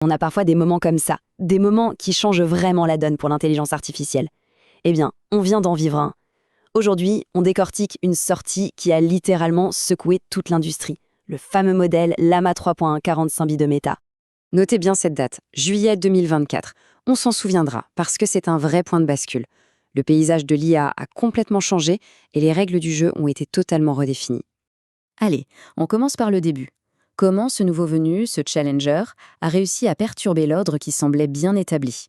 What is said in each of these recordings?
On a parfois des moments comme ça, des moments qui changent vraiment la donne pour l'intelligence artificielle. Eh bien, on vient d'en vivre un. Aujourd'hui, on décortique une sortie qui a littéralement secoué toute l'industrie, le fameux modèle Llama 3.1 45 bits de Meta. Notez bien cette date, juillet 2024. On s'en souviendra parce que c'est un vrai point de bascule. Le paysage de l'IA a complètement changé et les règles du jeu ont été totalement redéfinies. Allez, on commence par le début. Comment ce nouveau venu, ce challenger, a réussi à perturber l'ordre qui semblait bien établi?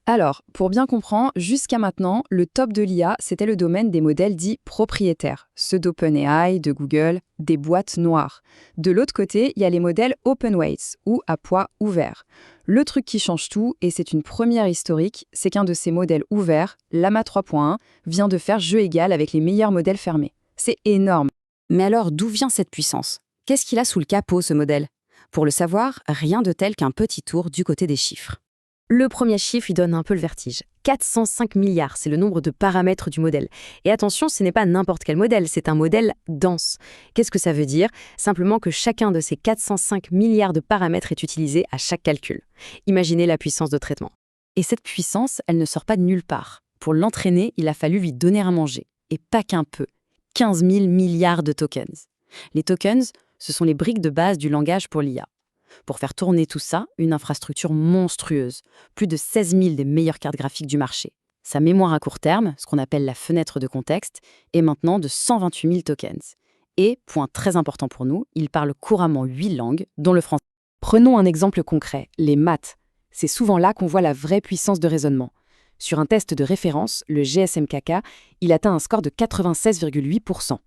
Alors, pour bien comprendre, jusqu'à maintenant, le top de l'IA, c'était le domaine des modèles dits propriétaires, ceux d'OpenAI, de Google, des boîtes noires. De l'autre côté, il y a les modèles open weights, ou à poids ouvert. Le truc qui change tout, et c'est une première historique, c'est qu'un de ces modèles ouverts, Llama 3.1, vient de faire jeu égal avec les meilleurs modèles fermés. C'est énorme. Mais alors, d'où vient cette puissance? Qu'est-ce qu'il a sous le capot, ce modèle? Pour le savoir, rien de tel qu'un petit tour du côté des chiffres. Le premier chiffre, il donne un peu le vertige. 405 milliards, c'est le nombre de paramètres du modèle. Et attention, ce n'est pas n'importe quel modèle, c'est un modèle dense. Qu'est-ce que ça veut dire? Simplement que chacun de ces 405 milliards de paramètres est utilisé à chaque calcul. Imaginez la puissance de traitement. Et cette puissance, elle ne sort pas de nulle part. Pour l'entraîner, il a fallu lui donner à manger. Et pas qu'un peu. 15 000 milliards de tokens. Les tokens, ce sont les briques de base du langage pour l'IA. Pour faire tourner tout ça, une infrastructure monstrueuse. Plus de 16 000 des meilleures cartes graphiques du marché. Sa mémoire à court terme, ce qu'on appelle la fenêtre de contexte, est maintenant de 128 000 tokens. Et, point très important pour nous, il parle couramment 8 langues, dont le français. Prenons un exemple concret, les maths. C'est souvent là qu'on voit la vraie puissance de raisonnement. Sur un test de référence, le GSMKK, il atteint un score de 96,8%.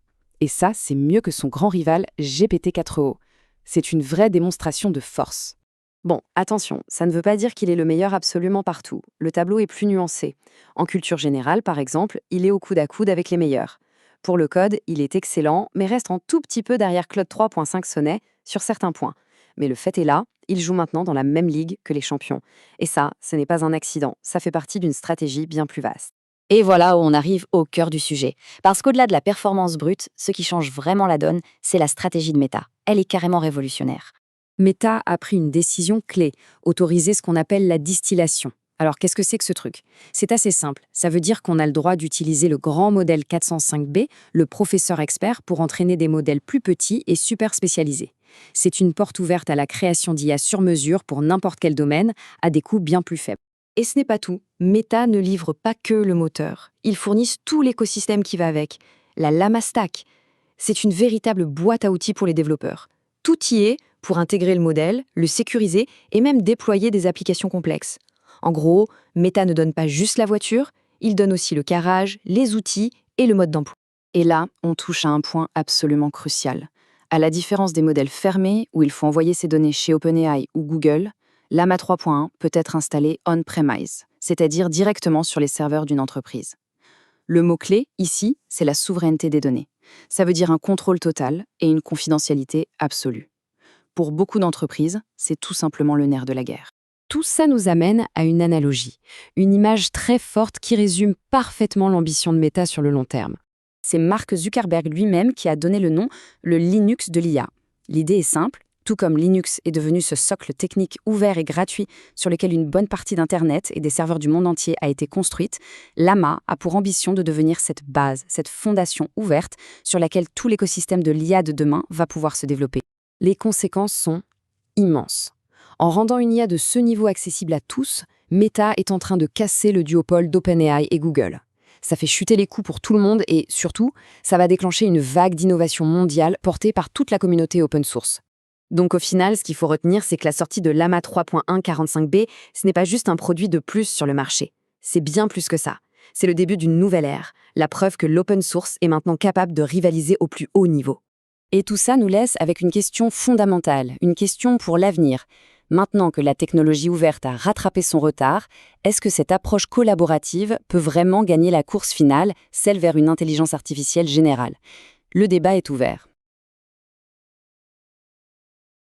Et ça, c'est mieux que son grand rival GPT-4o. C'est une vraie démonstration de force. Bon, attention, ça ne veut pas dire qu'il est le meilleur absolument partout. Le tableau est plus nuancé. En culture générale, par exemple, il est au coude à coude avec les meilleurs. Pour le code, il est excellent, mais reste un tout petit peu derrière Claude 3.5 Sonnet sur certains points. Mais le fait est là, il joue maintenant dans la même ligue que les champions. Et ça, ce n'est pas un accident, ça fait partie d'une stratégie bien plus vaste. Et voilà où on arrive au cœur du sujet. Parce qu'au-delà de la performance brute, ce qui change vraiment la donne, c'est la stratégie de Meta. Elle est carrément révolutionnaire. Meta a pris une décision clé, autoriser ce qu'on appelle la distillation. Alors qu'est-ce que c'est que ce truc? C'est assez simple, ça veut dire qu'on a le droit d'utiliser le grand modèle 405B, le professeur expert, pour entraîner des modèles plus petits et super spécialisés. C'est une porte ouverte à la création d'IA sur mesure pour n'importe quel domaine, à des coûts bien plus faibles. Et ce n'est pas tout. Meta ne livre pas que le moteur. Ils fournissent tout l'écosystème qui va avec. La Llama Stack, c'est une véritable boîte à outils pour les développeurs. Tout y est pour intégrer le modèle, le sécuriser et même déployer des applications complexes. En gros, Meta ne donne pas juste la voiture, il donne aussi le carrage, les outils et le mode d'emploi. Et là, on touche à un point absolument crucial. À la différence des modèles fermés, où il faut envoyer ses données chez OpenAI ou Google, Llama 3.1 peut être installé on-premise, c'est-à-dire directement sur les serveurs d'une entreprise. Le mot-clé, ici, c'est la souveraineté des données. Ça veut dire un contrôle total et une confidentialité absolue. Pour beaucoup d'entreprises, c'est tout simplement le nerf de la guerre. Tout ça nous amène à une analogie, une image très forte qui résume parfaitement l'ambition de Meta sur le long terme. C'est Mark Zuckerberg lui-même qui a donné le nom, le Linux de l'IA. L'idée est simple. Tout comme Linux est devenu ce socle technique ouvert et gratuit sur lequel une bonne partie d'Internet et des serveurs du monde entier a été construite, Llama a pour ambition de devenir cette base, cette fondation ouverte sur laquelle tout l'écosystème de l'IA de demain va pouvoir se développer. Les conséquences sont immenses. En rendant une IA de ce niveau accessible à tous, Meta est en train de casser le duopole d'OpenAI et Google. Ça fait chuter les coûts pour tout le monde et, surtout, ça va déclencher une vague d'innovation mondiale portée par toute la communauté open source. Donc au final, ce qu'il faut retenir, c'est que la sortie de Llama 3.1 45B, ce n'est pas juste un produit de plus sur le marché. C'est bien plus que ça. C'est le début d'une nouvelle ère, la preuve que l'open source est maintenant capable de rivaliser au plus haut niveau. Et tout ça nous laisse avec une question fondamentale, une question pour l'avenir. Maintenant que la technologie ouverte a rattrapé son retard, est-ce que cette approche collaborative peut vraiment gagner la course finale, celle vers une intelligence artificielle générale? Le débat est ouvert.